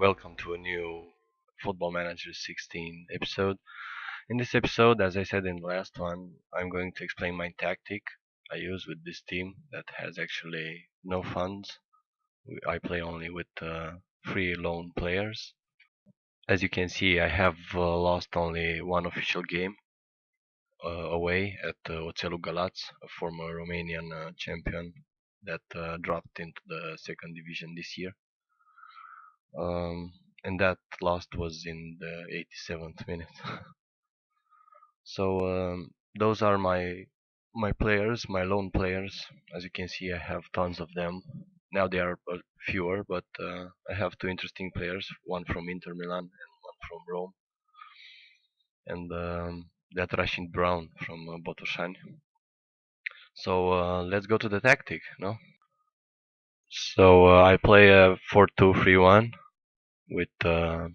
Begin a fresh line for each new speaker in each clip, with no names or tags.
welcome to a new Football Manager 16 episode. In this episode, as I said in the last one, I'm going to explain my tactic I use with this team that has actually no funds. I play only with free loan players. As you can see, I have lost only one official game away at Oțelul Galați, a former Romanian champion that dropped into the second division this year. And that loss was in the 87th minute. So those are my players, my lone players. As you can see, I have tons of them. Now they are fewer, but I have two interesting players, one from Inter Milan and one from Rome, and that Russian Brown from Botoșani. So let's go to the tactic, no? So I play a 4-2-3-1 with a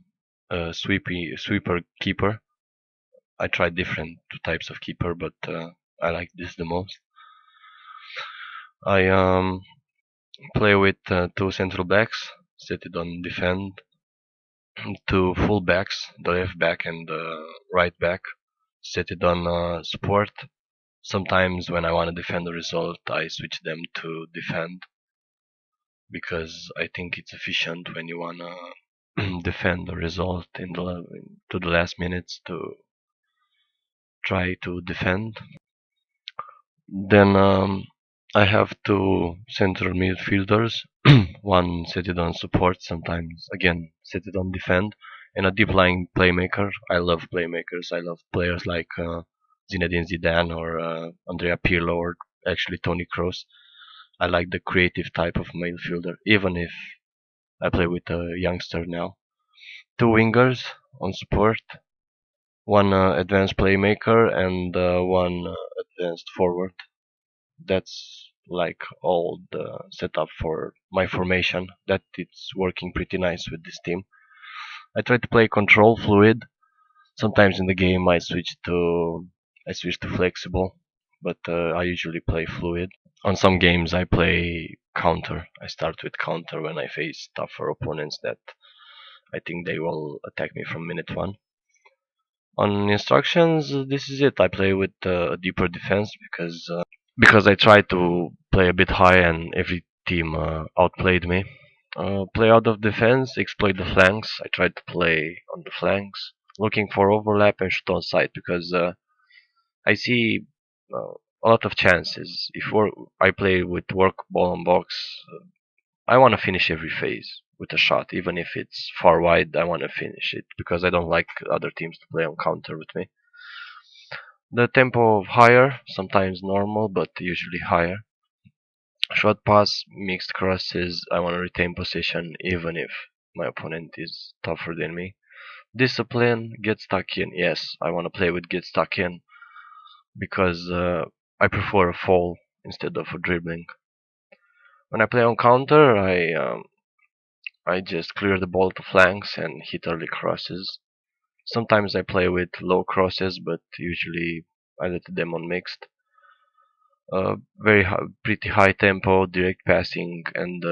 sweeper keeper. I tried different types of keeper, but I like this the most. I play with two central backs, set it on defend, two full backs, the left back and the right back, set it on support. Sometimes when I want to defend the result, I switch them to defend because I think it's efficient when you want to defend the result to the last minutes to try to defend. Then I have two central midfielders, one set it on support, sometimes again set it on defend, and a deep lying playmaker. I love playmakers. I love players like Zinedine Zidane or Andrea Pirlo or actually Toni Kroos. I like the creative type of midfielder, even if I play with a youngster now. Two wingers on support, one advanced playmaker and one advanced forward. That's like all the setup for my formation. That it's working pretty nice with this team. I try to play control fluid. Sometimes in the game I switch to flexible, but I usually play fluid. On some games I play counter. I start with counter when I face tougher opponents that I think they will attack me from minute one. On instructions, this is it. I play with a deeper defense because I tried to play a bit high and every team outplayed me. Play out of defense, exploit the flanks. I tried to play on the flanks, looking for overlap and shoot on sight because I see a lot of chances. I play with work ball on box, I want to finish every phase with a shot, even if it's far wide. I want to finish it because I don't like other teams to play on counter with me. The tempo higher, sometimes normal, but usually higher. Short pass, mixed crosses. I want to retain possession even if my opponent is tougher than me. Discipline, get stuck in. Yes, I want to play with get stuck in because I prefer a fall instead of a dribbling. When I play on counter, I just clear the ball to flanks and hit early crosses. Sometimes I play with low crosses, but usually I let them on mixed. Pretty high tempo, direct passing, and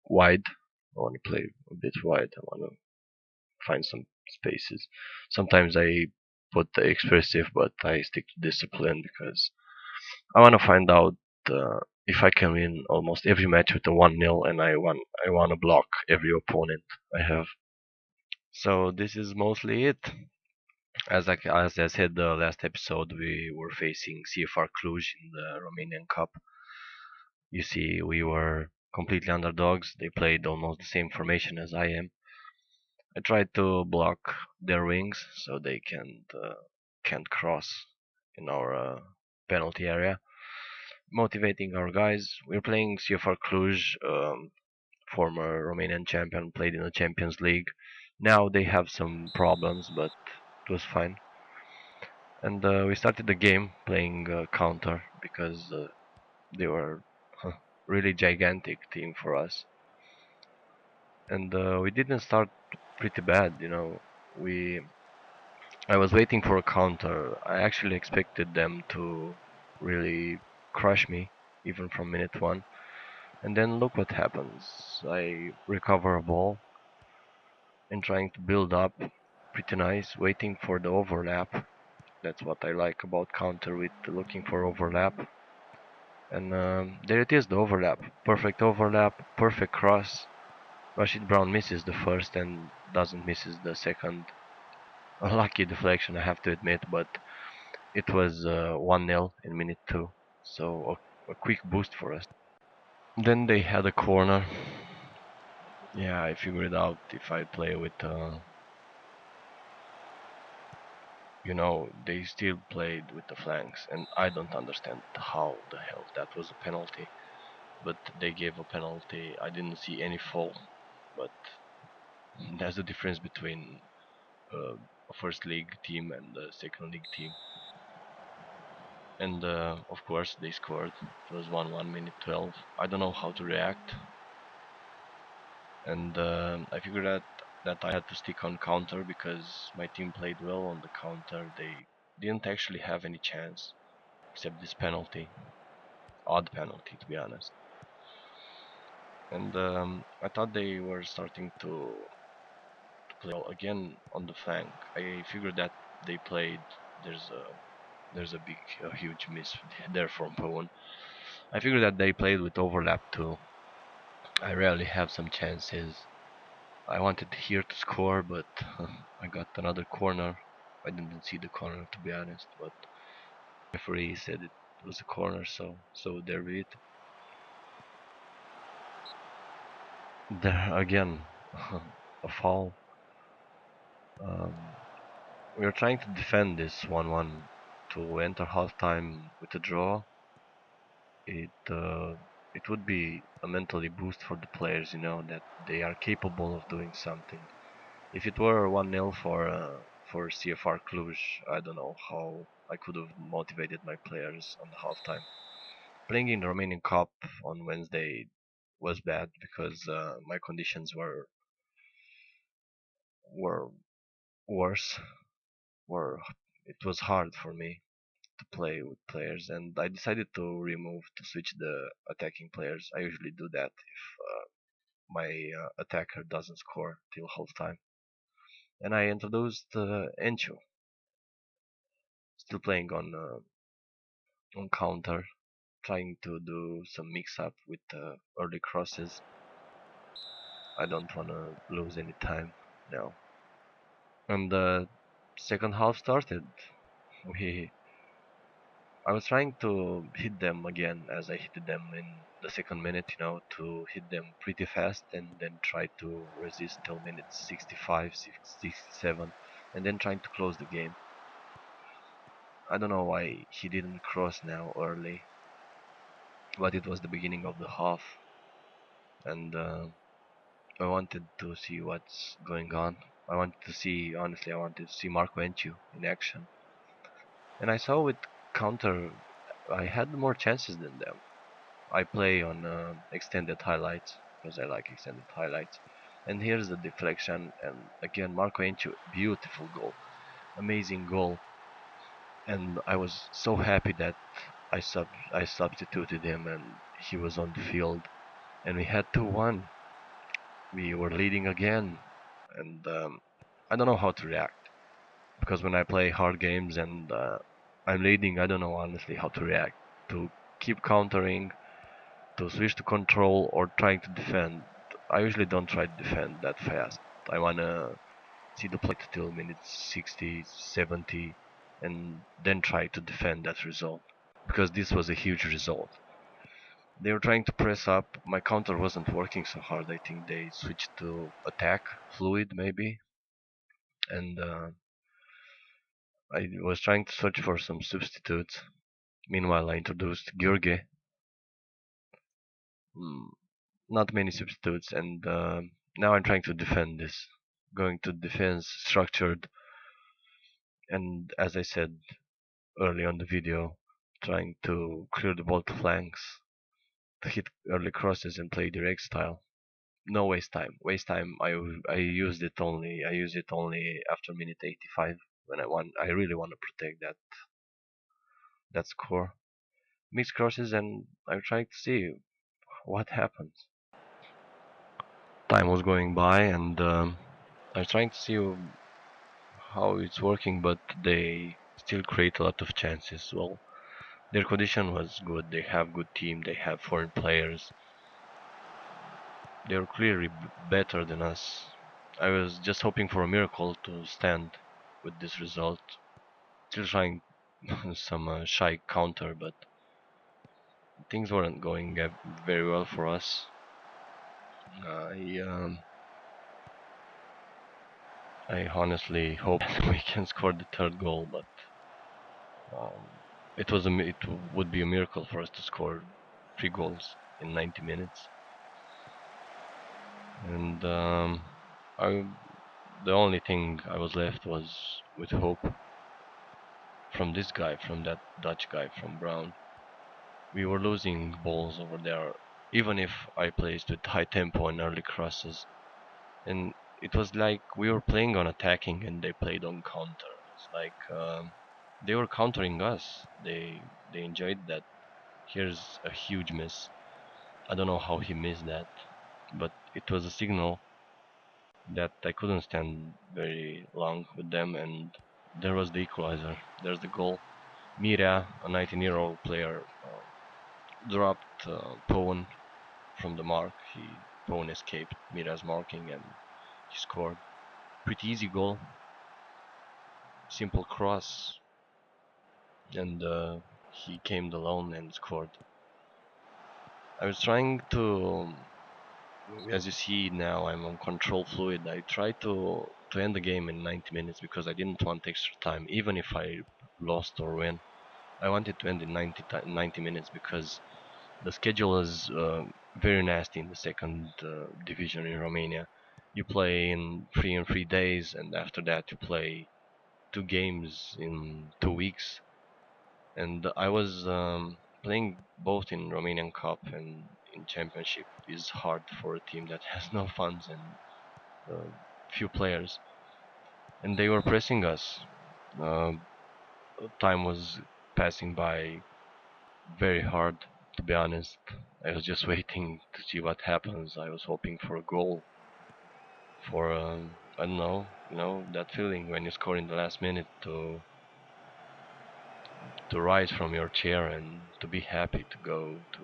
wide. I want to play a bit wide. I want to find some spaces. Sometimes I put the expressive, but I stick to discipline because I want to find out if I can win almost every match with a 1-0, and I want to block every opponent I have. So this is mostly it. As I said the last episode, we were facing CFR Cluj in the Romanian Cup. You see, we were completely underdogs. They played almost the same formation as I am. I tried to block their wings so they can't cross in our penalty area, motivating our guys. We're playing CFR Cluj, former Romanian champion, played in the Champions League. Now they have some problems, but it was fine. And we started the game playing counter because they were really gigantic team for us, and we didn't start pretty bad. We I was waiting for a counter. I actually expected them to really crush me even from minute one, and then look what happens. I recover a ball. and trying to build up pretty nice, waiting for the overlap. That's what I like about counter with looking for overlap. And there it is, the overlap. Perfect overlap, perfect cross. Rashid Brown misses the first and doesn't misses the second. A lucky deflection, I have to admit, but it was 1-0 in minute 2. So a quick boost for us. Then they had a corner. Yeah, I figured out if I play with, they still played with the flanks, and I don't understand how the hell that was a penalty. But they gave a penalty. I didn't see any foul, but that's the difference between a first league team and a second league team. And of course they scored. It was 1-1 minute 12. I don't know how to react, and I figured that I had to stick on counter because my team played well on the counter. They didn't actually have any chance except this penalty, odd penalty to be honest. And I thought they were starting to play well again on the flank. I figured that they played. There's a huge miss there from Pone. I figured that they played with overlap too. I rarely have some chances. I wanted here to score, but I got another corner. I didn't see the corner to be honest, but referee said it was a corner, so there be it. There again, a foul. Um, we are trying to defend this 1-1 to enter halftime with a draw. It would be a mentally boost for the players, that they are capable of doing something. If it were 1-0 for CFR Cluj, I don't know how I could have motivated my players on the halftime. Playing in the Romanian Cup on Wednesday was bad because my conditions were worse. Were It was hard for me to play with players, and I decided to switch the attacking players. I usually do that if my attacker doesn't score till halftime. And I introduced Encho, still playing on counter, trying to do some mix up with early crosses. I don't want to lose any time now. And the second half started. We I was trying to hit them again as I hit them in the second minute, to hit them pretty fast and then try to resist till minute 65, 67, and then trying to close the game. I don't know why he didn't cross now early, but it was the beginning of the half, and I wanted to see what's going on. Honestly, I wanted to see Marco Enchu in action, and I saw with counter, I had more chances than them. I play on extended highlights because I like extended highlights. And here's the deflection, and again Marco Enchu, beautiful goal, amazing goal, and I was so happy that I substituted him and he was on the field, and we had 2-1. We were leading again, and I don't know how to react because when I play hard games and I'm leading, I don't know honestly how to react. To keep countering, to switch to control, or trying to defend. I usually don't try to defend that fast. I wanna see the play till minute 60, 70, and then try to defend that result. Because this was a huge result. They were trying to press up. My counter wasn't working so hard. I think they switched to attack, fluid maybe. And I was trying to search for some substitutes. Meanwhile, I introduced Gheorghe. Mm, Not many substitutes, and now I'm trying to defend this. Going to defense structured, and as I said early on the video, trying to clear the ball to flanks, to hit early crosses and play direct style. No waste time. Waste time. I use it only after minute 85 when I really want to protect that score. Mixed crosses, and I'm trying to see what happens. Time was going by, and I'm trying to see how it's working, but they still create a lot of chances. Well, their condition was good. They have good team. They have foreign players. They're clearly better than us. I was just hoping for a miracle to stand with this result. Still trying some shy counter, but things weren't going very well for us. I I honestly hope we can score the third goal, but um, it would be a miracle for us to score 3 goals in 90 minutes. And the only thing I was left was with hope from this guy, from that Dutch guy, from Brown. We were losing balls over there, even if I placed with high tempo and early crosses. And it was like we were playing on attacking and they played on counter. It's like they were countering us. They enjoyed that. Here's a huge miss. I don't know how he missed that, but it was a signal that I couldn't stand very long with them. And there was the equalizer. There's the goal. Mira, a 19-year-old player, dropped Powen from the mark. Powen escaped Mira's marking and he scored. Pretty easy goal, simple cross, and he came alone and scored. I was trying to, as you see now, I'm on control fluid. I tried to end the game in 90 minutes because I didn't want extra time, even if I lost or win. I wanted to end in 90 minutes because the schedule is very nasty in the second division in Romania. You play in 3 days, and after that you play 2 games in 2 weeks. And I was playing both in Romanian Cup and in Championship is hard for a team that has no funds and uh, few players, and they were pressing us. Uh, Time was passing by very hard, to be honest. I was just waiting to see what happens. I was hoping for a goal, for I don't know, that feeling when you score in the last minute to rise from your chair and to be happy to go to,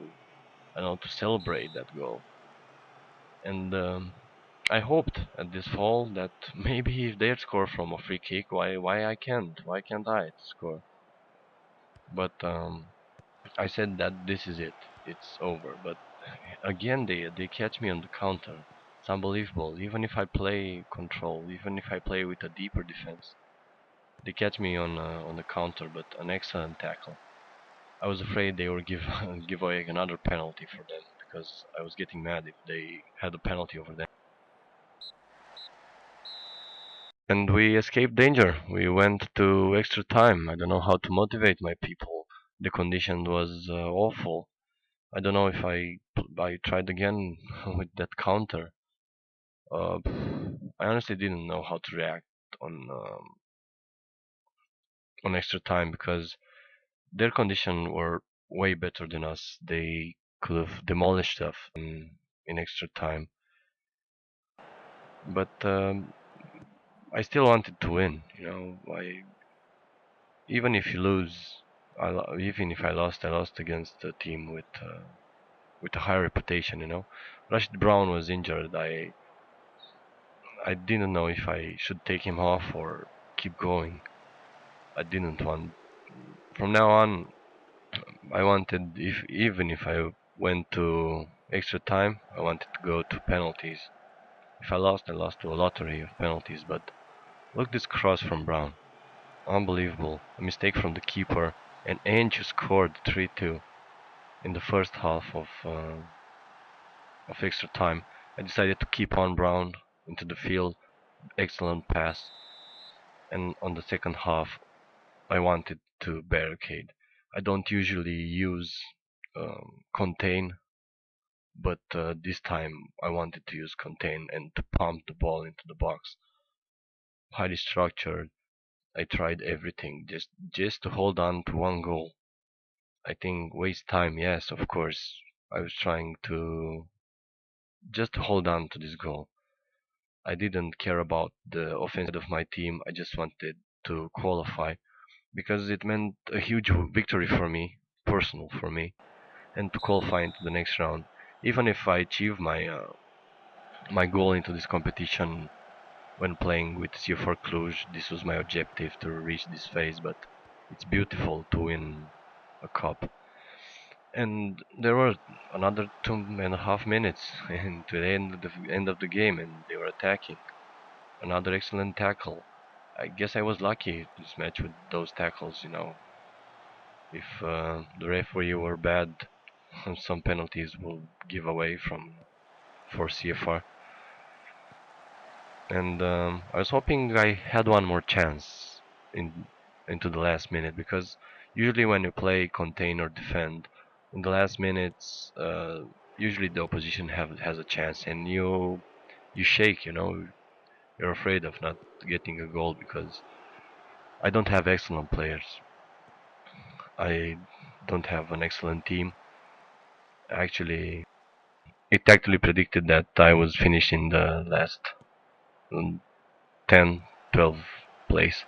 I don't know, to celebrate that goal. And I hoped at this fall that maybe if they score from a free kick, why I can't? Why can't I score? But I said that this is it. It's over. But again, they catch me on the counter. It's unbelievable. Even if I play control, even if I play with a deeper defense, they catch me on the counter. But an excellent tackle. I was afraid they would give give away another penalty for them because I was getting mad if they had a penalty over them. And we escaped danger. We went to extra time. I don't know how to motivate my people. The condition was awful. I don't know if I tried again with that counter. Uh, I honestly didn't know how to react on extra time because their condition were way better than us. They could have demolished us in extra time, but I still wanted to win. I even if you lose, even if I lost against a team with a high reputation. Rashid Brown was injured. I didn't know if I should take him off or keep going. I didn't want. From now on, I wanted, if even if I went to extra time, I wanted to go to penalties. If I lost to a lottery of penalties. But look this cross from Brown, unbelievable! A mistake from the keeper, and ENG scored 3-2 in the first half of extra time. I decided to keep on Brown into the field, excellent pass, and on the second half I wanted to barricade. I don't usually use contain, but this time I wanted to use contain and to pump the ball into the box. Highly structured. I tried everything just to hold on to one goal. I think waste time, yes, of course. I was trying to just hold on to this goal. I didn't care about the offense of my team. I just wanted to qualify because it meant a huge victory for me, personal for me, and to qualify into the next round. Even if I achieve my goal into this competition when playing with CFR Cluj, this was my objective to reach this phase. But it's beautiful to win a cup. And there were another 2.5 minutes into the end of the game, and they were attacking. Another excellent tackle. I guess I was lucky this match with those tackles. If the referee were bad, some penalties will give away from for CFR. And I was hoping I had one more chance in into the last minute because usually when you play contain or defend in the last minutes, usually the opposition has a chance, and you shake. You're afraid of not getting a goal because I don't have excellent players. I don't have an excellent team. Actually, it actually predicted that I was finished in the last um, 10, 12 place.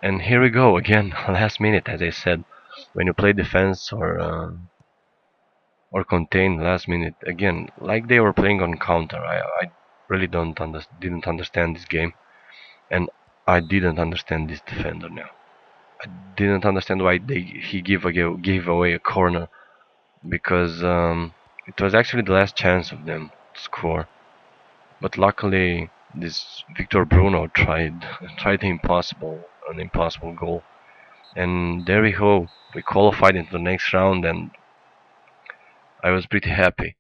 And here we go again, last minute, as I said. When you play defense or contain last minute, again, like they were playing on counter. I really didn't understand this game, and I didn't understand this defender now. I didn't understand why he gave away a corner because it was actually the last chance of them to score. But luckily, this Victor Bruno tried an impossible goal, and there we go. We qualified into the next round, and I was pretty happy.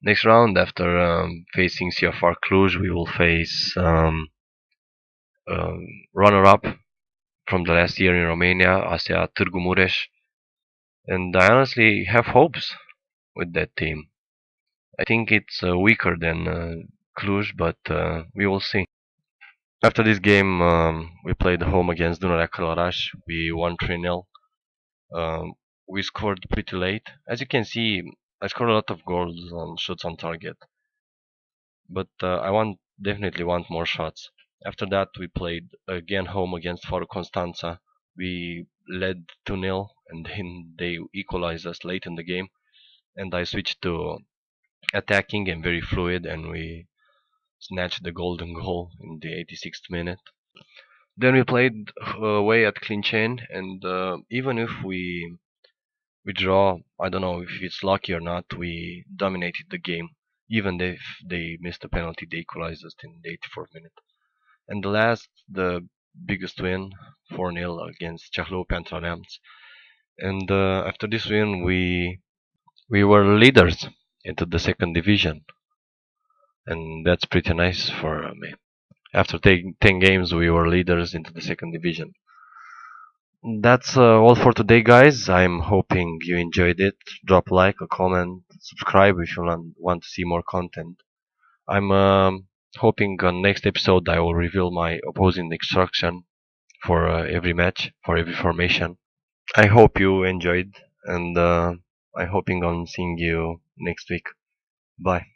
Next round, after facing CFR Cluj, we will face runner-up from the last year in Romania, ASEA Târgu Mureș, and I honestly have hopes with that team. I think it's weaker than Cluj, but we will see. After this game, we played home against Dunărea Călăraș. We won 3-0. Um, we scored pretty late. As you can see, I scored a lot of goals on shots on target, but definitely want more shots. After that, we played again home against Foru Constanța. We led 2-0, and then they equalized us late in the game, and I switched to attacking and very fluid, and we snatched the golden goal in the 86th minute. Then we played away at Clinceni, and even if we draw, I don't know if it's lucky or not, we dominated the game. Even if they missed a penalty, they equalized us in the 84th minute. And the biggest win, 4-0 against Ceahlău Neamț. And after this win, we were leaders into the second division, and that's pretty nice for me. After 10 games, we were leaders into the second division. That's all for today, guys. I'm hoping you enjoyed it. Drop a like, a comment, subscribe if you want to see more content. I'm hoping on next episode I will reveal my opposing instruction for every match, for every formation. I hope you enjoyed, and I'm hoping on seeing you next week. Bye.